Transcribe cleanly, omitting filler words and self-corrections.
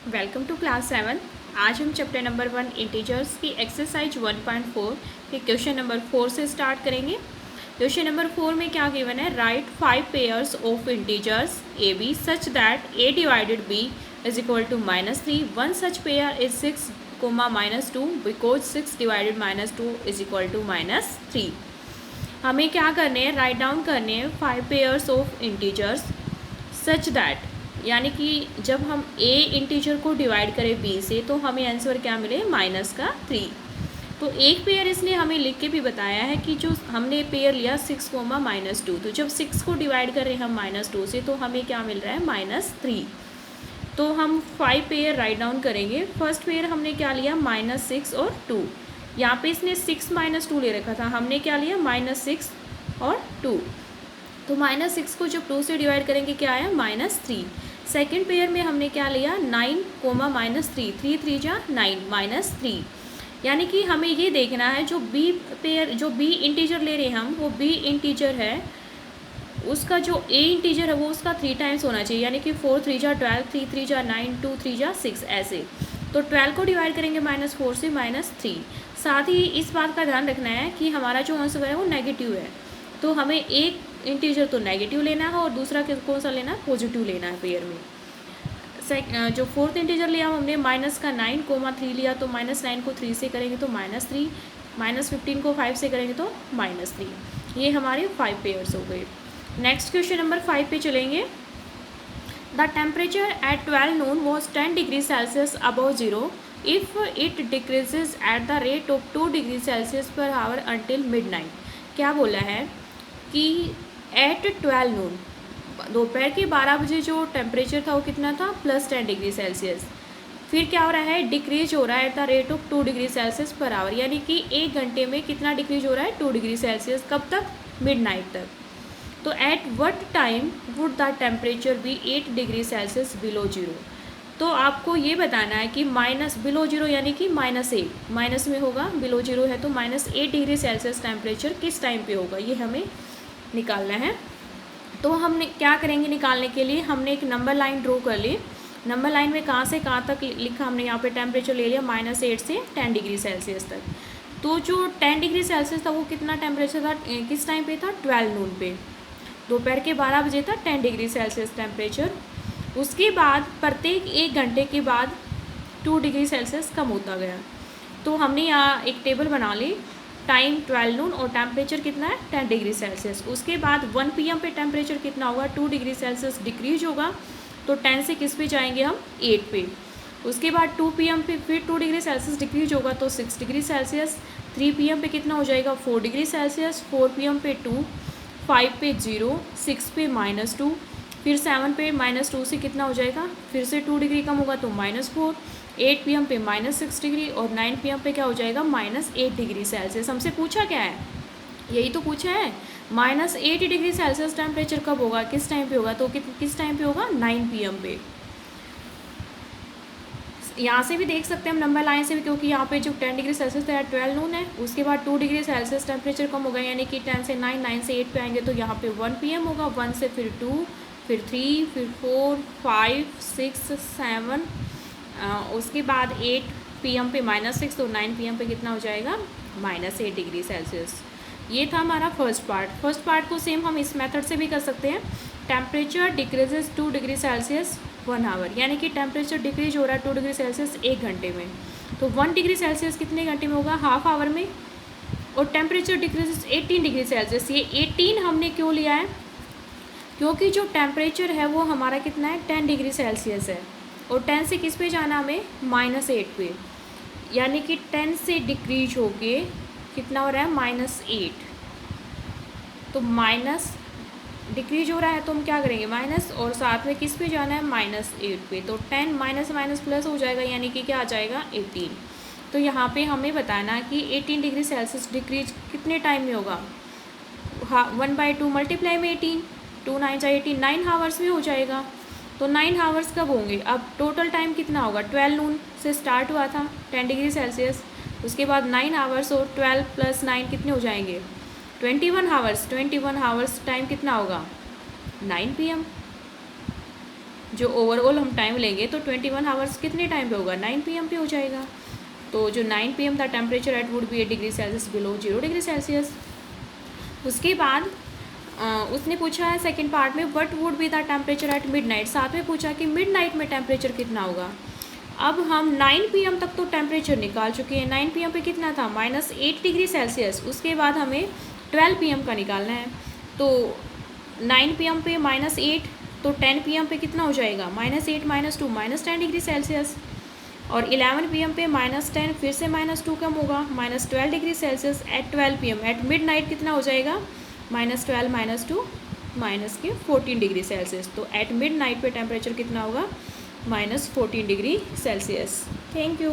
Welcome to class 7। आज हम chapter number 1 integers की एक्सरसाइज 1.4 के क्वेश्चन नंबर 4 से स्टार्ट करेंगे। क्वेश्चन नंबर 4 में क्या गिवन है, right 5 pairs of integers a b such that a divided b is equal to -3। One such pair is 6, -2 because 6 divided -2 is equal to -3। हमें क्या करने हैं, राइट डाउन करने हैं 5 pairs of integers such that, यानी कि जब हम ए इंटीजर को डिवाइड करें बी से तो हमें आंसर क्या मिले, -3। तो एक पेयर इसने हमें लिख के भी बताया है कि जो हमने पेयर लिया 6, -2, तो जब 6 को डिवाइड कर रहे हैं हम -2 से तो हमें क्या मिल रहा है, -3। तो हम 5 पेयर राइट डाउन करेंगे। फर्स्ट पेयर हमने क्या लिया, -6 और 2। यहाँ पे इसने 6 -2 ले रखा था, हमने क्या लिया, -6 और 2। तो -6 को जब 2 से डिवाइड करेंगे क्या आया, -3। सेकेंड पेयर में हमने क्या लिया, 9, -3, 3 3 जा 9, -3। यानी कि हमें ये देखना है जो बी पेयर, जो बी इंटीजर ले रहे हैं हम, वो बी इंटीजर है, उसका जो ए इंटीजर है वो उसका 3 टाइम्स होना चाहिए। यानी कि 4 3 जा 12, 3 3 जा 9, 2 3 जा 6 ऐसे। तो 12 को डिवाइड करेंगे -4 से -3। साथ ही इस बात का ध्यान रखना है कि हमारा जो आंसर है वो नेगेटिव है, तो हमें एक इंटीजर तो नेगेटिव लेना है और दूसरा कौन सा लेना है, पॉजिटिव लेना है पेयर में। जो फोर्थ इंटीजर लिया हमने -9, 3 लिया, तो -9 को 3 से करेंगे तो -3, -15 को 5 से करेंगे तो -3। ये हमारे 5 पेयर्स हो गए। नेक्स्ट क्वेश्चन नंबर 5 पे चलेंगे। The temperature at 12 Noon was 10 degree Celsius above zero if it decreases at the rate of 2 degree Celsius per hour until midnight. क्या बोला है कि एट 12 नून, दोपहर के 12 बजे जो टेम्परेचर था वो कितना था, +10 डिग्री सेल्सियस। फिर क्या हो रहा है, डिक्रीज हो रहा है at the rate of 2 degree Celsius per hour, यानी कि 1 घंटे में कितना डिक्रीज हो रहा है, 2 डिग्री सेल्सियस। कब तक, मिडनाइट तक। तो at what time would the temperature be 8 degree Celsius below zero. तो आपको ये बताना है कि माइनस बिलो जीरो यानी कि -8, माइनस में होगा, बिलो जीरो है तो -8 डिग्री सेल्सियस टेम्परेचर किस टाइम पे होगा, ये हमें निकालना है। तो हमने क्या करेंगे, निकालने के लिए हमने एक नंबर लाइन ड्रॉ कर ली। नंबर लाइन में कहाँ से कहाँ तक लिखा हमने, यहाँ पे टेम्परेचर ले लिया -8 से 10 डिग्री सेल्सियस तक। तो जो 10 डिग्री सेल्सियस था वो कितना टेम्परेचर था, किस टाइम पे था, 12 नून पे, दोपहर के 12 बजे था 10 डिग्री सेल्सियस टेम्परेचर। उसके बाद प्रत्येक 1 घंटे के बाद 2 डिग्री सेल्सियस कम होता गया। तो हमने यहाँ एक टेबल बना ली, टाइम 12 नून और टेम्परेचर कितना है, 10 डिग्री सेल्सियस। उसके बाद 1 PM पे टेम्परेचर कितना होगा, 2 डिग्री सेल्सियस डिक्रीज होगा, तो 10 से किस पे जाएंगे हम, 8 पे। उसके बाद 2 PM पे फिर 2 डिग्री सेल्सियस डिक्रीज होगा तो 6 डिग्री सेल्सियस। 3 PM पे कितना हो जाएगा, 4 डिग्री सेल्सियस। 4 PM पे 2, 5 पे 0, 6 पे -2, फिर 7 पे -2 से कितना हो जाएगा, फिर से 2 डिग्री कम होगा तो -4। 8 PM पे -6 डिग्री और 9 PM पे क्या हो जाएगा, -8 डिग्री सेल्सियस। हमसे पूछा क्या है, यही तो पूछा है, -8 डिग्री सेल्सियस टेम्परेचर कब होगा, किस टाइम पे होगा, तो किस टाइम पे होगा, 9 PM पे। यहाँ से भी देख सकते हैं हम नंबर लाइन से भी, क्योंकि यहाँ पे जो 10 डिग्री सेल्सियस था 12 नून है, उसके बाद 2 डिग्री सेल्सियस टेम्परेचर कम होगा, यानी कि 10 से 9, 9 से 8 पे आएंगे तो यहाँ पे 1 PM होगा, 1 से फिर 2, फिर 3, फिर 4, 5, 6, 7, उसके बाद 8 PM पे -6, तो 9 PM पे कितना हो जाएगा, -8 डिग्री सेल्सियस। ये था हमारा फर्स्ट पार्ट। फर्स्ट पार्ट को सेम हम इस मेथड से भी कर सकते हैं, temperature decreases 2 degree Celsius 1 hour, यानी कि टेम्परेचर डिक्रीज हो रहा है 2 डिग्री सेल्सियस 1 घंटे में, तो 1 डिग्री सेल्सियस कितने घंटे में होगा, हाफ आवर में। और टेम्परेचर डिक्रीजेज 18 डिग्री सेल्सियस, ये 18 हमने क्यों लिया है, क्योंकि जो टेम्परेचर है वो हमारा कितना है, 10 डिग्री सेल्सियस है, और 10 से किस पे जाना हमें, -8 पे, यानी कि 10 से डिक्रीज होके कितना हो रहा है, -8। तो माइनस डिक्रीज हो रहा है तो हम क्या करेंगे, माइनस, और साथ में किस पे जाना है, -8 पे, तो 10 माइनस माइनस प्लस हो जाएगा, यानी कि क्या आ जाएगा, 18। तो यहाँ पे हमें बताना है कि 18 डिग्री सेल्सियस डिक्रीज कितने टाइम में होगा, 1/2 मल्टीप्लाई में 18, 2 9 जा 18, 9 हावर्स में हो जाएगा। तो 9 हावर्स कब होंगे, अब टोटल टाइम कितना होगा, 12 नून से स्टार्ट हुआ था 10 डिग्री सेल्सियस, उसके बाद 9 हावर्स और 12 + 9 कितने हो जाएंगे, 21 हावर्स। 21 हावर्स टाइम कितना होगा, 9 PM। जो ओवरऑल हम टाइम लेंगे तो 21 आवर्स कितने टाइम पे होगा, 9 PM पे हो जाएगा। तो जो 9 PM था temperature at would be 8 degree Celsius below 0 degree Celsius. उसके बाद उसने पूछा है सेकेंड पार्ट में what would be the temperature at midnight, साथ में पूछा कि मिडनाइट में टेम्परेचर कितना होगा। अब हम 9 PM तक तो टेम्परेचर निकाल चुके हैं, 9 PM पे कितना था -8 डिग्री सेल्सियस। उसके बाद हमें 12 PM का निकालना है, तो 9 PM पे -8 तो 10 PM पे कितना हो जाएगा -8 -2 -10 डिग्री सेल्सियस। और 11 PM पे -10 फिर से -2 कम होगा -12 degree Celsius. At 12 PM at midnight कितना हो जाएगा -12 -2 -14 डिग्री सेल्सियस। तो एट मिडनाइट पे टेम्परेचर कितना होगा -14 डिग्री सेल्सियस। Thank you.